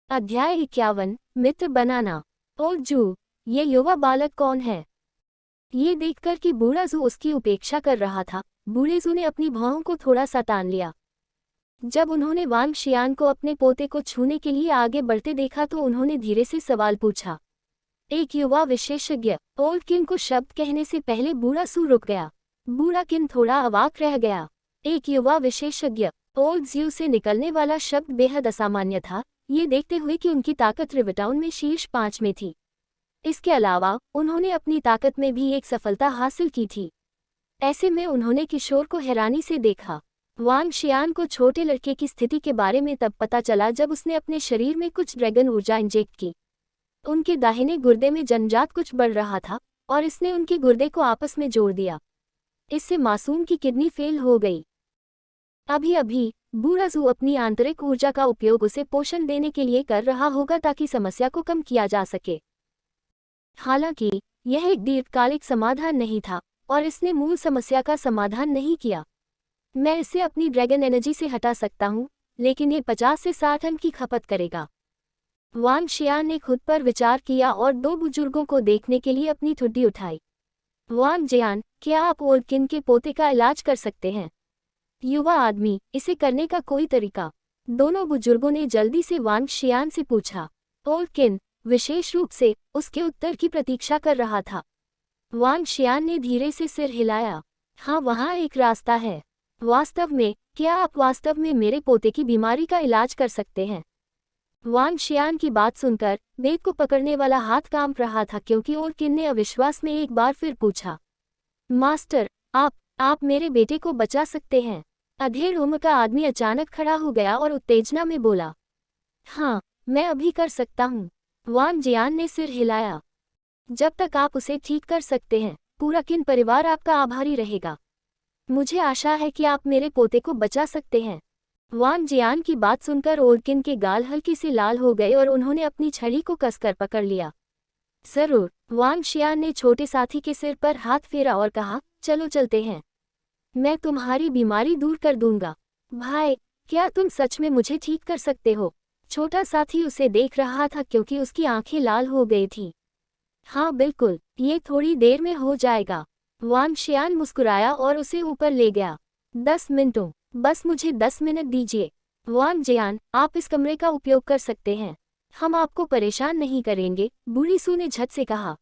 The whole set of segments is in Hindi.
अध्याय 51 मित्र बनाना। ओ जू, ये युवा बालक कौन है? ये देखकर कि बूढ़ा जू उसकी उपेक्षा कर रहा था, बूढ़े जू ने अपनी भौहों को थोड़ा सा तान लिया। जब उन्होंने वांग शियान को अपने पोते को छूने के लिए आगे बढ़ते देखा तो उन्होंने धीरे से सवाल पूछा। एक युवा विशेषज्ञ, ओल्ड किन को शब्द कहने से पहले बूढ़ा सू रुक गया। बूढ़ा किन थोड़ा अवाक रह गया। एक युवा विशेषज्ञ, ओल्ड ज्यू से निकलने वाला शब्द बेहद असामान्य था, ये देखते हुए कि उनकी ताकत रिवटाउन में शीर्ष 5 में थी। इसके अलावा उन्होंने अपनी ताकत में भी एक सफलता हासिल की थी। ऐसे में उन्होंने किशोर को हैरानी से देखा। वांग शियान को छोटे लड़के की स्थिति के बारे में तब पता चला जब उसने अपने शरीर में कुछ ड्रैगन ऊर्जा इंजेक्ट की। उनके दाहिने गुर्दे में जन्मजात कुछ बढ़ रहा था और इसने उनके गुर्दे को आपस में जोड़ दिया। इससे मासूम की किडनी फेल हो गई। अभी अभी बूढ़ा जू अपनी आंतरिक ऊर्जा का उपयोग उसे पोषण देने के लिए कर रहा होगा ताकि समस्या को कम किया जा सके। हालांकि यह एक दीर्घकालिक समाधान नहीं था और इसने मूल समस्या का समाधान नहीं किया। मैं इसे अपनी ड्रैगन एनर्जी से हटा सकता हूं, लेकिन ये 50 से 60 टन की खपत करेगा। वांग शियान ने खुद पर विचार किया और दो बुजुर्गों को देखने के लिए अपनी ठुड्डी उठाई। वांग जियान, क्या आप ओल्ड किन के पोते का इलाज कर सकते हैं? युवा आदमी, इसे करने का कोई तरीका? दोनों बुजुर्गों ने जल्दी से वांग शियान से पूछा। ओल्ड किन विशेष रूप से उसके उत्तर की प्रतीक्षा कर रहा था। वांग शियान ने धीरे से सिर हिलाया। हाँ, वहाँ एक रास्ता है। वास्तव में, क्या आप वास्तव में मेरे पोते की बीमारी का इलाज कर सकते हैं? वांग शियान की बात सुनकर बेग को पकड़ने वाला हाथ कांप रहा था क्योंकि ओल्ड किन ने अविश्वास में एक बार फिर पूछा। मास्टर, आप मेरे बेटे को बचा सकते हैं? अधेड़ उम्र का आदमी अचानक खड़ा हो गया और उत्तेजना में बोला। हाँ, मैं अभी कर सकता हूँ। वांग जियान ने सिर हिलाया। जब तक आप उसे ठीक कर सकते हैं, पूरा किन परिवार आपका आभारी रहेगा। मुझे आशा है कि आप मेरे पोते को बचा सकते हैं। वांग जियान की बात सुनकर ओल्ड किन के गाल हल्के से लाल हो गए और उन्होंने अपनी छड़ी को कसकर पकड़ लिया। जरूर, वांग शियान ने छोटे साथी के सिर पर हाथ फेरा और कहा, चलो चलते हैं। मैं तुम्हारी बीमारी दूर कर दूंगा। भाई, क्या तुम सच में मुझे ठीक कर सकते हो? छोटा साथी उसे देख रहा था क्योंकि उसकी आंखें लाल हो गई थीं। हाँ बिल्कुल, ये थोड़ी देर में हो जाएगा। वांग शियान मुस्कुराया और उसे ऊपर ले गया। 10 मिनटों, बस मुझे 10 मिनट दीजिए। वांग जियान, आप इस कमरे का उपयोग कर सकते हैं। हम आपको परेशान नहीं करेंगे, बूढ़ी सू ने झट से कहा।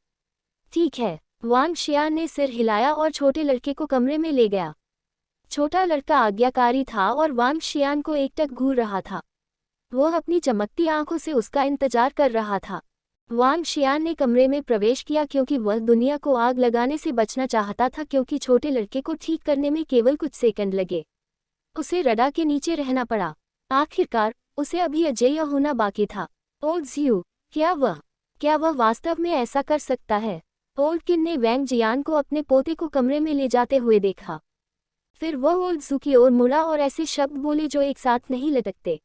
ठीक है। वांग शियान ने सिर हिलाया और छोटे लड़के को कमरे में ले गया। छोटा लड़का आज्ञाकारी था और वांग शियान को एकटक घूर रहा था। वह अपनी चमकती आंखों से उसका इंतजार कर रहा था। वांग शियान ने कमरे में प्रवेश किया क्योंकि वह दुनिया को आग लगाने से बचना चाहता था क्योंकि छोटे लड़के को ठीक करने में केवल कुछ सेकंड लगे। उसे रडार के नीचे रहना पड़ा। आखिरकार उसे अभी अजेय होना बाकी था। ओल्ड ज्यू, क्या वह वास्तव में ऐसा कर सकता है? ओल्ड किन ने वांग जियान को अपने पोते को कमरे में ले जाते हुए देखा। फिर वह ओल्ड जू की ओर मुड़ा और ऐसे शब्द बोले जो एक साथ नहीं लटकते।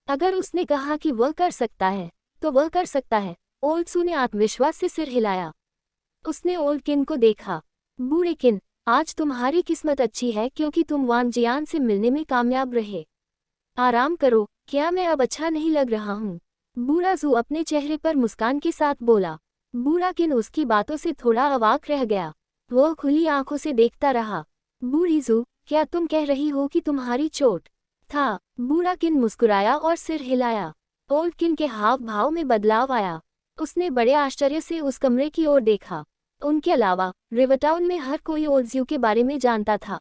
अगर उसने कहा कि वह कर सकता है, तो वह कर सकता है। ओल्ड जू ने आत्मविश्वास से सिर हिलाया। उसने ओल्ड किन को देखा। बूढ़े किन, आज तुम्हारी किस्मत अच्छी है क्योंकि तुम वांग जियान से मिलने में कामयाब रहे। आराम करो, क्या मैं अब अच्छा नहीं लग रहा हूँ? बूढ़ा जू अपने चेहरे पर मुस्कान के साथ बोला। बूढ़ा किन उसकी बातों से थोड़ा अवाक रह गया। वह खुली आंखों से देखता रहा। बूढ़ी जू, क्या तुम कह रही हो कि तुम्हारी चोट था? बूढ़ा किन मुस्कुराया और सिर हिलाया। ओल्ड किन के हाव भाव में बदलाव आया। उसने बड़े आश्चर्य से उस कमरे की ओर देखा। उनके अलावा रिवटाउन में हर कोई ओल्ड ज्यू के बारे में जानता था।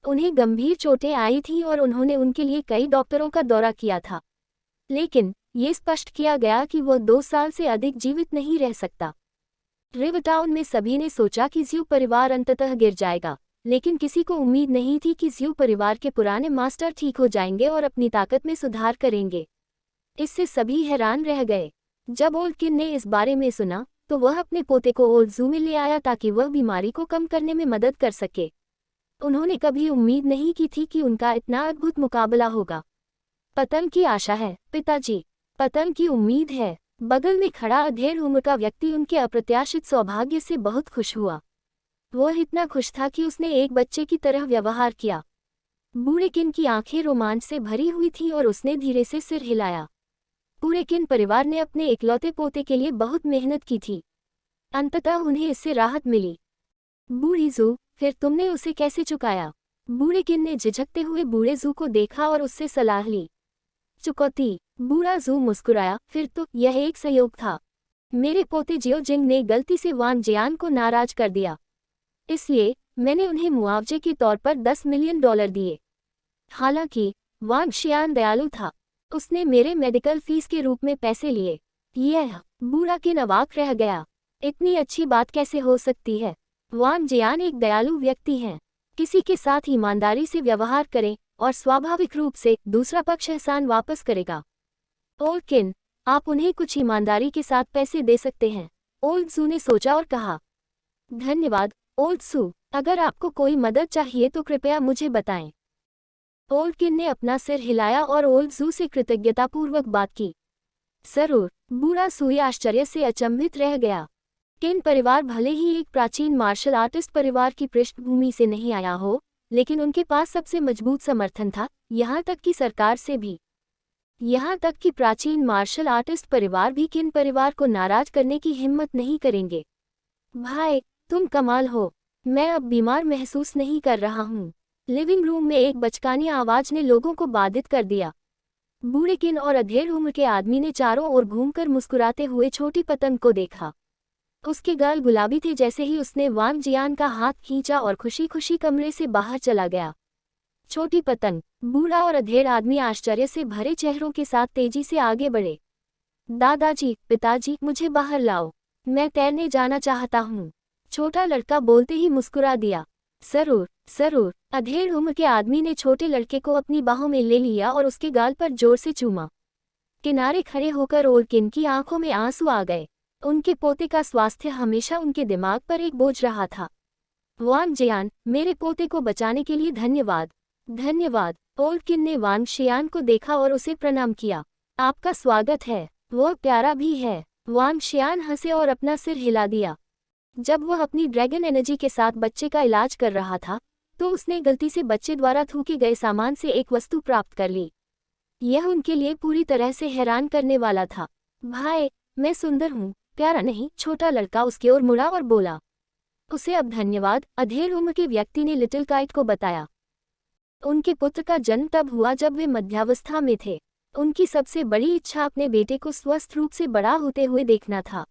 उन्हें गंभीर चोटें आई थीं और उन्होंने उनके लिए कई डॉक्टरों का दौरा किया था, लेकिन ये स्पष्ट किया गया कि वह 2 साल से अधिक जीवित नहीं रह सकता। रिवटाउन में सभी ने सोचा कि ज्यू परिवार अंततः गिर जाएगा, लेकिन किसी को उम्मीद नहीं थी कि ज्यू परिवार के पुराने मास्टर ठीक हो जाएंगे और अपनी ताकत में सुधार करेंगे। इससे सभी हैरान रह गए। जब ओल्ड किन ने इस बारे में सुना तो वह अपने पोते को ओल्ड जू में ले आया ताकि वह बीमारी को कम करने में मदद कर सके। उन्होंने कभी उम्मीद नहीं की थी कि उनका इतना अद्भुत मुकाबला होगा। पतन की आशा है पिताजी, पतन की उम्मीद है। बगल में खड़ा अधेड़ उम्र का व्यक्ति उनके अप्रत्याशित सौभाग्य से बहुत खुश हुआ। वह इतना खुश था कि उसने एक बच्चे की तरह व्यवहार किया। बूढ़े किन की आंखें रोमांच से भरी हुई थीं और उसने धीरे से सिर हिलाया। पूरे किन परिवार ने अपने इकलौते पोते के लिए बहुत मेहनत की थी। अंततः उन्हें इससे राहत मिली। बूढ़ी जू, फिर तुमने उसे कैसे चुकाया? बूढ़े किन ने झिझकते हुए बूढ़े जू को देखा और उससे सलाह ली। चुकौती। बूढ़ा जू मुस्कुराया, फिर तो यह एक संयोग था। मेरे पोते जियो जिंग ने गलती से वांग जियान को नाराज कर दिया, इसलिए मैंने उन्हें मुआवजे के तौर पर $10 मिलियन दिए। हालांकि वांग शियान दयालु था, उसने मेरे मेडिकल फीस के रूप में पैसे लिए। यह बूढ़ा किन अवाक रह गया। इतनी अच्छी बात कैसे हो सकती है? वांग जियान एक दयालु व्यक्ति हैं। किसी के साथ ईमानदारी से व्यवहार करें और स्वाभाविक रूप से दूसरा पक्ष एहसान वापस करेगा। ओल्ड किन, आप उन्हें कुछ ईमानदारी के साथ पैसे दे सकते हैं। ओल्ड सू ने सोचा और कहा, धन्यवाद ओल्ड सू, अगर आपको कोई मदद चाहिए तो कृपया मुझे बताएं। ओल्ड किन ने अपना सिर हिलाया और ओल्ड सू से कृतज्ञतापूर्वक बात की। जरूर। बूढ़ा सूई आश्चर्य से अचंभित रह गया। किन परिवार भले ही एक प्राचीन मार्शल आर्टिस्ट परिवार की पृष्ठभूमि से नहीं आया हो, लेकिन उनके पास सबसे मजबूत समर्थन था, यहाँ तक कि सरकार से भी। यहाँ तक कि प्राचीन मार्शल आर्टिस्ट परिवार भी किन परिवार को नाराज करने की हिम्मत नहीं करेंगे। भाई, तुम कमाल हो। मैं अब बीमार महसूस नहीं कर रहा हूँ। लिविंग रूम में एक बचकानी आवाज ने लोगों को बाधित कर दिया। बूढ़े किन और अधेड़ उम्र के आदमी ने चारों ओर घूमकर मुस्कुराते हुए छोटी पतंग को देखा। उसके गाल गुलाबी थे जैसे ही उसने वांग जियान का हाथ खींचा और खुशी खुशी कमरे से बाहर चला गया। छोटी पतंग। बूढ़ा और अधेड़ आदमी आश्चर्य से भरे चेहरों के साथ तेजी से आगे बढ़े। दादाजी, पिताजी, मुझे बाहर लाओ, मैं तैरने जाना चाहता हूँ। छोटा लड़का बोलते ही मुस्कुरा दिया। जरूर जरूर। अधेड़ उम्र के आदमी ने छोटे लड़के को अपनी बाहों में ले लिया और उसके गाल पर जोर से चूमा। किनारे खड़े होकर ओल्ड किन की आंखों में आंसू आ गए। उनके पोते का स्वास्थ्य हमेशा उनके दिमाग पर एक बोझ रहा था। वांग जियान, मेरे पोते को बचाने के लिए धन्यवाद। धन्यवाद। ओल्ड किन ने वांग शियान को देखा और उसे प्रणाम किया। आपका स्वागत है, वह प्यारा भी है। वांग शियान हंसे और अपना सिर हिला दिया। जब वह अपनी ड्रैगन एनर्जी के साथ बच्चे का इलाज कर रहा था, तो उसने गलती से बच्चे द्वारा थूके गए सामान से एक वस्तु प्राप्त कर ली। यह उनके लिए पूरी तरह से हैरान करने वाला था। भाई, मैं सुंदर हूँ, प्यारा नहीं? छोटा लड़का उसकी ओर मुड़ा और बोला। उसे अब धन्यवाद, अधेड़ उम्र के व्यक्ति ने लिटिल काइट को बताया। उनके पुत्र का जन्म तब हुआ जब वे मध्यावस्था में थे। उनकी सबसे बड़ी इच्छा अपने बेटे को स्वस्थ रूप से बड़ा होते हुए देखना था।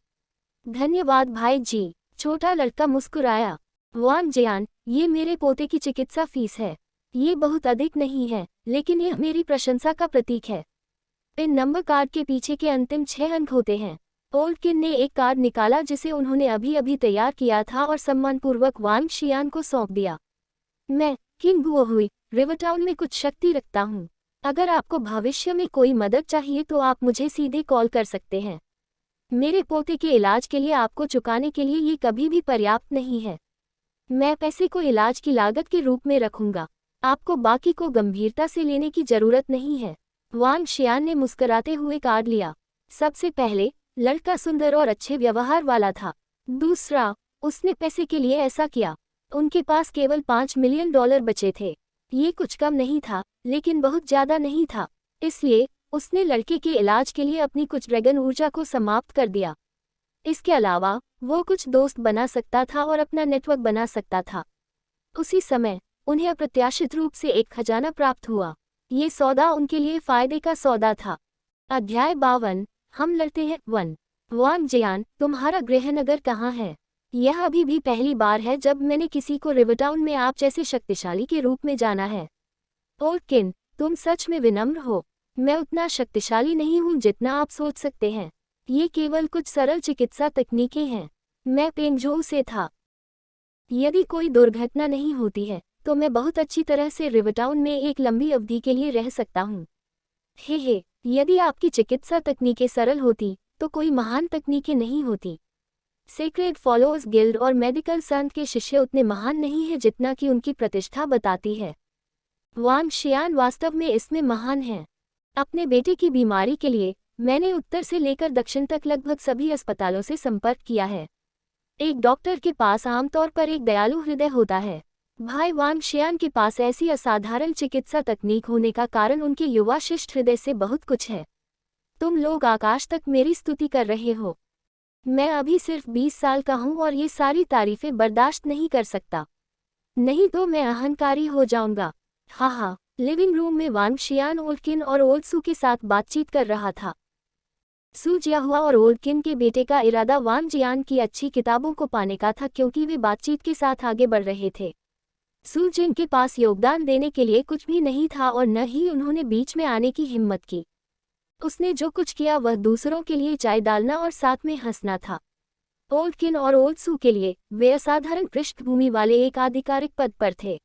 धन्यवाद भाई जी, छोटा लड़का मुस्कुराया। वांग जियान, ये मेरे पोते की चिकित्सा फीस है। ये बहुत अधिक नहीं है, लेकिन यह मेरी प्रशंसा का प्रतीक है। पिन नंबर कार्ड के पीछे के अंतिम 6 अंक होते हैं। ओल्ड किन ने एक कार्ड निकाला जिसे उन्होंने अभी अभी तैयार किया था और सम्मानपूर्वक वांग शियान को सौंप दिया। मैं किंग गुओ हुई, रिवरटाउन में कुछ शक्ति रखता हूँ। अगर आपको भविष्य में कोई मदद चाहिए तो आप मुझे सीधे कॉल कर सकते हैं। मेरे पोते के इलाज के लिए आपको चुकाने के लिए ये कभी भी पर्याप्त नहीं है। मैं पैसे को इलाज की लागत के रूप में रखूंगा। आपको बाकी को गंभीरता से लेने की जरूरत नहीं है। वांग शियान ने मुस्कुराते हुए कार्ड लिया। सबसे पहले, लड़का सुंदर और अच्छे व्यवहार वाला था। दूसरा, उसने पैसे के लिए ऐसा किया। उनके पास केवल $5 मिलियन बचे थे। ये कुछ कम नहीं था, लेकिन बहुत ज्यादा नहीं था। इसलिए उसने लड़के के इलाज के लिए अपनी कुछ ड्रैगन ऊर्जा को समाप्त कर दिया। इसके अलावा वो कुछ दोस्त बना सकता था और अपना नेटवर्क बना सकता था। उसी समय उन्हें अप्रत्याशित रूप से एक खजाना प्राप्त हुआ। ये सौदा उनके लिए फायदे का सौदा था। अध्याय 52, हम लड़ते हैं 1। वांग जियान, तुम्हारा गृहनगर कहाँ है? यह अभी भी पहली बार है जब मैंने किसी को रिवरटाउन में आप जैसे शक्तिशाली के रूप में जाना है। ओल्ड किन, तुम सच में विनम्र हो। मैं उतना शक्तिशाली नहीं हूँ जितना आप सोच सकते हैं। ये केवल कुछ सरल चिकित्सा तकनीकें हैं। मैं पेंगझोउ से था। यदि कोई दुर्घटना नहीं होती है तो मैं बहुत अच्छी तरह से रिवरटाउन में एक लंबी अवधि के लिए रह सकता हूँ। हे, यदि आपकी चिकित्सा तकनीकें सरल होती तो कोई महान तकनीकें नहीं होती। सेक्रेड फॉलोअर्स गिल्ड और मेडिकल संत के शिष्य उतने महान नहीं हैं जितना कि उनकी प्रतिष्ठा बताती है। वांग शियान वास्तव में इसमें महान हैं। अपने बेटे की बीमारी के लिए मैंने उत्तर से लेकर दक्षिण तक लगभग सभी अस्पतालों से संपर्क किया है। एक डॉक्टर के पास आमतौर पर एक दयालु हृदय होता है। भाई वांग शियान के पास ऐसी असाधारण चिकित्सा तकनीक होने का कारण उनके युवा शिष्ट हृदय से बहुत कुछ है। तुम लोग आकाश तक मेरी स्तुति कर रहे हो। मैं अभी सिर्फ 20 साल का हूँ और ये सारी तारीफें बर्दाश्त नहीं कर सकता। नहीं तो मैं अहंकारी हो जाऊंगा। हाँ, लिविंग रूम में वांग शियान ओल्डकिन और ओल्डसू के साथ बातचीत कर रहा था। सू जियाहुआ और ओल्डकिन के बेटे का इरादा वांग जियान की अच्छी किताबों को पाने का था, क्योंकि वे बातचीत के साथ आगे बढ़ रहे थे। सू जिन के पास योगदान देने के लिए कुछ भी नहीं था और न ही उन्होंने बीच में आने की हिम्मत की। उसने जो कुछ किया वह दूसरों के लिए चाय डालना और साथ में हंसना था। ओल्डकिन और ओल्डसू के लिए वे असाधारण पृष्ठभूमि वाले एक आधिकारिक पद पर थे।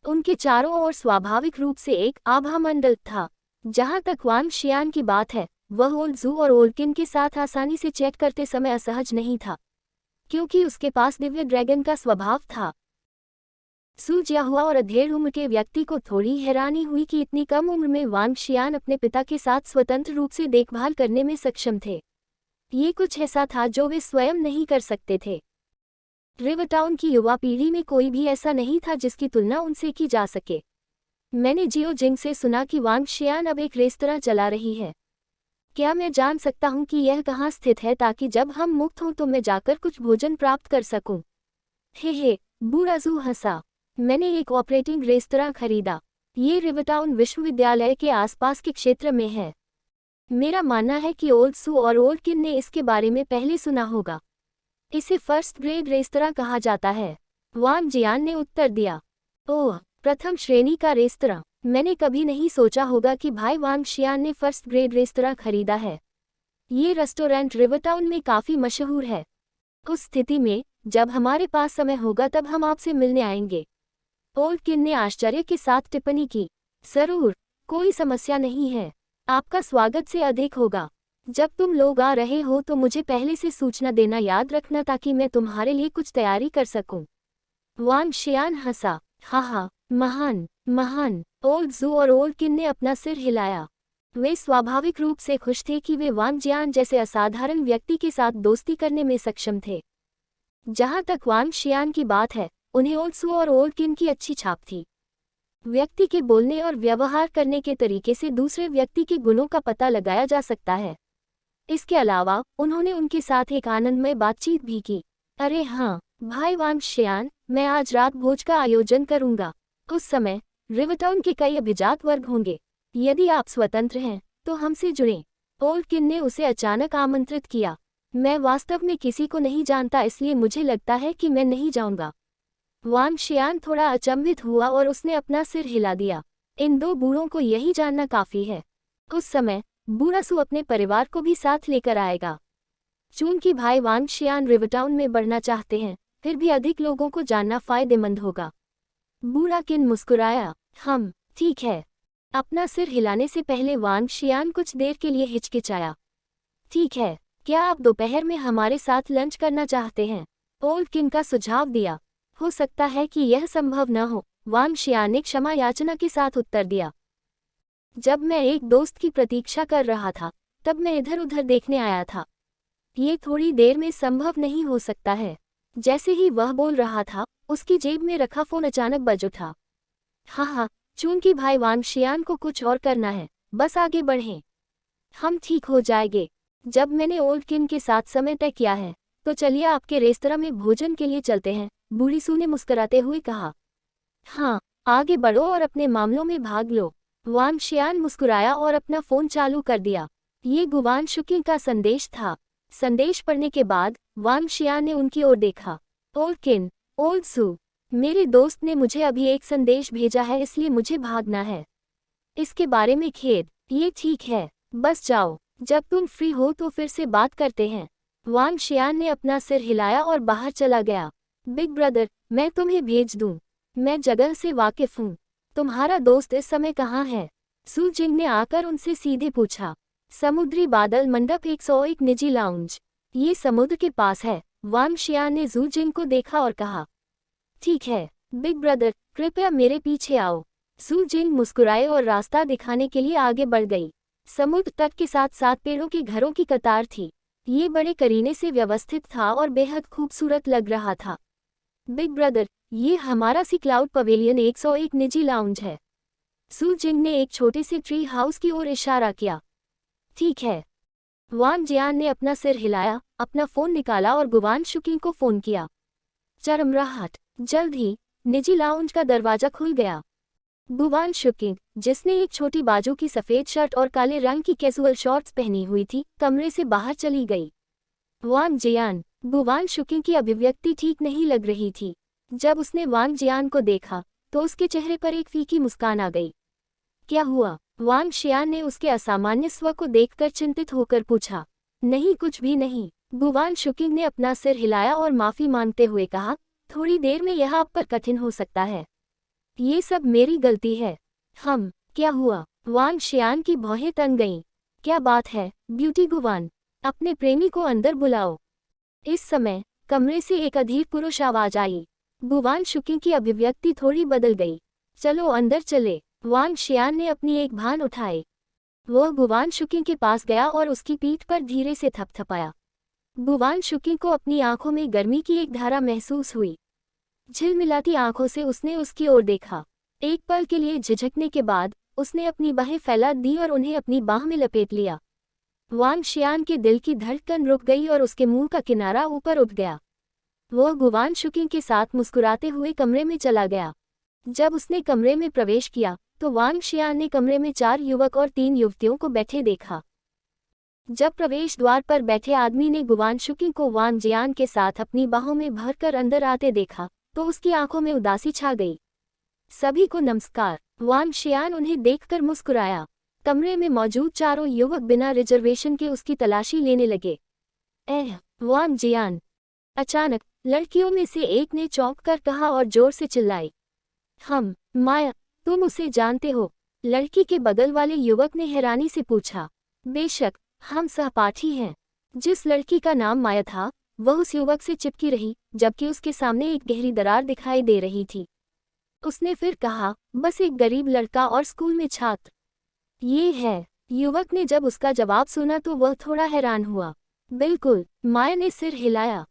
उनके चारों ओर स्वाभाविक रूप से एक आभामंडल था। जहां तक वांग शियान की बात है, वह ओल्डसू और ओल्डकिन के साथ आसानी से चैट करते समय असहज नहीं था, क्योंकि उसके पास दिव्य ड्रैगन का स्वभाव था। सू जियाहुआ और अधेड़ उम्र के व्यक्ति को थोड़ी हैरानी हुई कि इतनी कम उम्र में वांग शियान अपने पिता के साथ स्वतंत्र रूप से देखभाल करने में सक्षम थे। ये कुछ ऐसा था जो वे स्वयं नहीं कर सकते थे। रिवरटाउन की युवा पीढ़ी में कोई भी ऐसा नहीं था जिसकी तुलना उनसे की जा सके। मैंने जियो जिंग से सुना कि वांग शियान अब एक रेस्तरां चला रही है। क्या मैं जान सकता हूँ कि यह कहाँ स्थित है, ताकि जब हम मुक्त हों तो मैं जाकर कुछ भोजन प्राप्त कर सकूं? हे, बूढ़ा जू हंसा। मैंने एक ऑपरेटिंग रेस्तरां खरीदा। ये रिवरटाउन विश्वविद्यालय के आसपास के क्षेत्र में है। मेरा मानना है कि ओल्डसू और ओल्डकिन ने इसके बारे में पहले सुना होगा। इसे फर्स्ट ग्रेड रेस्तरां कहा जाता है, वांग जियान ने उत्तर दिया। ओह, प्रथम श्रेणी का रेस्तरां। मैंने कभी नहीं सोचा होगा कि भाई वांग शियान ने फर्स्ट ग्रेड रेस्तरां खरीदा है। ये रेस्टोरेंट रिवरटाउन में काफ़ी मशहूर है। उस स्थिति में जब हमारे पास समय होगा तब हम आपसे मिलने आएंगे। ओल्डकिन ने आश्चर्य के साथ टिप्पणी की। जरूर, कोई समस्या नहीं है। आपका स्वागत से अधिक होगा। जब तुम लोग आ रहे हो तो मुझे पहले से सूचना देना याद रखना, ताकि मैं तुम्हारे लिए कुछ तैयारी कर सकूं। वांग शियान हंसा। हाँ, महान। ओल्डसू और ओल्डकिन ने अपना सिर हिलाया। वे स्वाभाविक रूप से खुश थे कि वे वांग जियान जैसे असाधारण व्यक्ति के साथ दोस्ती करने में सक्षम थे। जहां तक वांग शियान की बात है, उन्हें ओल्डसू और ओल्डकिन की अच्छी छाप थी। व्यक्ति के बोलने और व्यवहार करने के तरीके से दूसरे व्यक्ति के गुणों का पता लगाया जा सकता है। इसके अलावा उन्होंने उनके साथ एक आनंदमय बातचीत भी की। अरे हाँ, भाई वांग शियान, मैं आज रात भोज का आयोजन करूंगा। उस समय रिवरटाउन के कई अभिजात वर्ग होंगे। यदि आप स्वतंत्र हैं तो हमसे जुड़ें। ओल्डकिन ने उसे अचानक आमंत्रित किया। मैं वास्तव में किसी को नहीं जानता, इसलिए मुझे लगता है कि मैं नहीं जाऊंगा। वांग शियान थोड़ा अचंभित हुआ और उसने अपना सिर हिला दिया। इन दो बूढ़ों को यही जानना काफी है। उस समय बूढ़ा सू अपने परिवार को भी साथ लेकर आएगा। चूंकि भाई वांग शियान रिवरटाउन में बढ़ना चाहते हैं, फिर भी अधिक लोगों को जानना फायदेमंद होगा। बूढ़ा किन मुस्कुराया। हम ठीक है। अपना सिर हिलाने से पहले वांग शियान कुछ देर के लिए हिचकिचाया। ठीक है, क्या आप दोपहर में हमारे साथ लंच करना चाहते हैं? ओल्डकिन का सुझाव दिया। हो सकता है कि यह संभव न हो, वांग शियान ने क्षमा याचना के साथ उत्तर दिया। जब मैं एक दोस्त की प्रतीक्षा कर रहा था, तब मैं इधर उधर देखने आया था। ये थोड़ी देर में संभव नहीं हो सकता है। जैसे ही वह बोल रहा था, उसकी जेब में रखा फोन अचानक बज उठा। हाँ, चूंकि भाई वांग शियान को कुछ और करना है, बस आगे बढ़ें। हम ठीक हो जाएंगे। जब मैंने ओल्डकिन के साथ समय तय किया है, तो चलिए आपके रेस्तरां में भोजन के लिए चलते हैं, बूढ़ी सू ने मुस्कुराते हुए कहा। हाँ, आगे बढ़ो और अपने मामलों में भाग लो। वांग शियान मुस्कुराया और अपना फोन चालू कर दिया। ये गुवान शुकी का संदेश था। संदेश पढ़ने के बाद वांग शियान ने उनकी ओर देखा। ओल्डकिन, ओल्डसू, मेरे दोस्त ने मुझे अभी एक संदेश भेजा है, इसलिए मुझे भागना है। इसके बारे में खेद। ये ठीक है, बस जाओ। जब तुम फ्री हो तो फिर से बात करते हैं। वांग शियान ने अपना सिर हिलाया और बाहर चला गया। बिग ब्रदर, मैं तुम्हें भेज दूं। मैं जगह से वाकिफ हूँ। तुम्हारा दोस्त इस समय कहाँ है? सू जिंग ने आकर उनसे सीधे पूछा। समुद्री बादल मंडप 101 निजी लाउंज। ये समुद्र के पास है। वांग शियान ने जू जिंग को देखा और कहा। ठीक है बिग ब्रदर, कृपया मेरे पीछे आओ। सू जिंग मुस्कुराए और रास्ता दिखाने के लिए आगे बढ़ गई। समुद्र तट के साथ साथ पेड़ों के घरों की कतार थी। ये बड़े करीने से व्यवस्थित था और बेहद खूबसूरत लग रहा था। बिग ब्रदर, ये हमारा सी क्लाउड पवेलियन 101 निजी लाउंज है। सू जिंग ने एक छोटे से ट्री हाउस की ओर इशारा किया। ठीक है। वांग जियान ने अपना सिर हिलाया, अपना फोन निकाला और गुवान शुकिंग को फोन किया। चरमराहट। जल्द ही निजी लाउंज का दरवाजा खुल गया। गुवान शुकिंग, जिसने एक छोटी बाजू की सफेद शर्ट और काले रंग की कैजुअल शॉर्ट्स पहनी हुई थी, कमरे से बाहर चली गई। वांग जियान। गुवान शुकिंग की अभिव्यक्ति ठीक नहीं लग रही थी। जब उसने वांग जियान को देखा तो उसके चेहरे पर एक फीकी मुस्कान आ गई। क्या हुआ? वांग शियान ने उसके असामान्य स्व को देखकर चिंतित होकर पूछा। नहीं, कुछ भी नहीं। गुवान शुकिंग ने अपना सिर हिलाया और माफी मांगते हुए कहा, थोड़ी देर में यह आप पर कठिन हो सकता है। ये सब मेरी गलती है। क्या हुआ? वांग शियान की भौहें तन गईं। क्या बात है ब्यूटी गुवान? अपने प्रेमी को अंदर बुलाओ। इस समय कमरे से एक अधीर पुरुष आवाज आई। गुवान शुकिंग की अभिव्यक्ति थोड़ी बदल गई। चलो अंदर चले। वांग शियान ने अपनी एक भान उठाई। वह गुवान शुकिंग के पास गया और उसकी पीठ पर धीरे से थपथपाया। गुवान शुकिंग को अपनी आंखों में गर्मी की एक धारा महसूस हुई। झिलमिलाती आंखों से उसने उसकी ओर देखा। एक पल के लिए झिझकने के बाद उसने अपनी बाहें फैला दी और उन्हें अपनी बाह में लपेट लिया। वांग शियान के दिल की धड़कन रुक गई और उसके मुंह का किनारा ऊपर उठ गया। वह गुवान शुकिंग के साथ मुस्कुराते हुए कमरे में चला गया। जब उसने कमरे में प्रवेश किया तो वांग शियान ने कमरे में 4 युवक और 3 युवतियों को बैठे देखा। जब प्रवेश द्वार पर बैठे आदमी ने गुवान शुकिंग को वांग जियान के साथ अपनी बाहों में भरकर अंदर आते देखा तो उसकी आंखों में उदासी छा गई। सभी को नमस्कार। वांग शियान उन्हें देखकर मुस्कुराया। कमरे में मौजूद चारों युवक बिना रिजर्वेशन के उसकी तलाशी लेने लगे। वांग जियान। अचानक लड़कियों में से एक ने चौंक कर कहा और जोर से चिल्लाई। माया, तुम उसे जानते हो? लड़की के बगल वाले युवक ने हैरानी से पूछा। बेशक, हम सहपाठी हैं। जिस लड़की का नाम माया था वह उस युवक से चिपकी रही, जबकि उसके सामने एक गहरी दरार दिखाई दे रही थी। उसने फिर कहा, बस एक गरीब लड़का और स्कूल में छात्र। ये है। युवक ने जब उसका जवाब सुना तो वह थोड़ा हैरान हुआ। बिल्कुल, माया ने सिर हिलाया।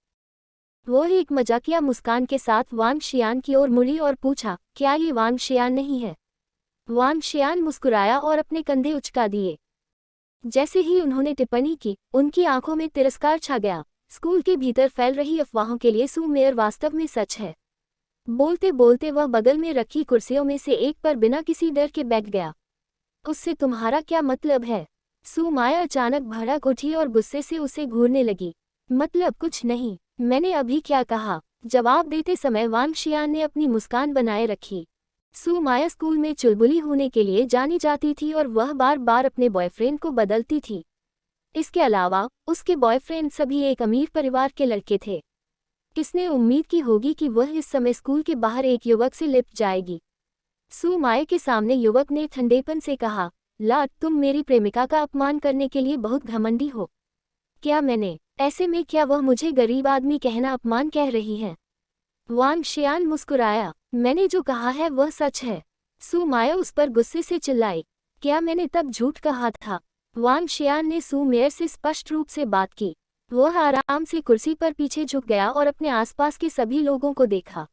वह एक मजाकिया मुस्कान के साथ वांग शियान की ओर मुड़ी और पूछा, क्या ये वांग शियान नहीं है? वांग शियान मुस्कुराया और अपने कंधे उचका दिए। जैसे ही उन्होंने टिप्पणी की, उनकी आंखों में तिरस्कार छा गया। स्कूल के भीतर फैल रही अफवाहों के लिए सू मेयर वास्तव में सच है। बोलते बोलते वह बगल में रखी कुर्सियों में से एक पर बिना किसी डर के बैठ गया। उससे तुम्हारा क्या मतलब है? सू माया अचानक भड़क उठी और गुस्से से उसे घूरने लगी। मतलब कुछ नहीं, मैंने अभी क्या कहा? जवाब देते समय वांग शियान ने अपनी मुस्कान बनाए रखी। सू माया स्कूल में चुलबुली होने के लिए जानी जाती थी और वह बार बार अपने बॉयफ्रेंड को बदलती थी। इसके अलावा उसके बॉयफ्रेंड सभी एक अमीर परिवार के लड़के थे। किसने उम्मीद की होगी कि वह इस समय स्कूल के बाहर एक युवक से लिपट जाएगी? सू माया के सामने युवक ने ठंडेपन से कहा, लाड, तुम मेरी प्रेमिका का अपमान करने के लिए बहुत घमंडी हो। क्या मैंने? ऐसे में क्या वह मुझे गरीब आदमी कहना अपमान कह रही है? वांग शियान मुस्कुराया। मैंने जो कहा है वह सच है। सू माया उस पर गुस्से से चिल्लाई। क्या मैंने तब झूठ कहा था? वांग शियान ने सू मेयर से स्पष्ट रूप से बात की। वह आराम से कुर्सी पर पीछे झुक गया और अपने आसपास के सभी लोगों को देखा।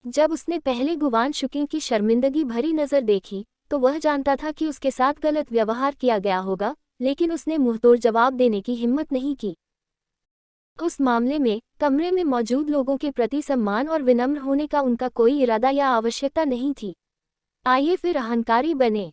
जब उसने पहले गुवान शुकिंग की शर्मिंदगी भरी नजर देखी तो वह जानता था कि उसके साथ गलत व्यवहार किया गया होगा, लेकिन उसने मुंहतोड़ जवाब देने की हिम्मत नहीं की। उस मामले में कमरे में मौजूद लोगों के प्रति सम्मान और विनम्र होने का उनका कोई इरादा या आवश्यकता नहीं थी। आइए फिर अहंकारी बने।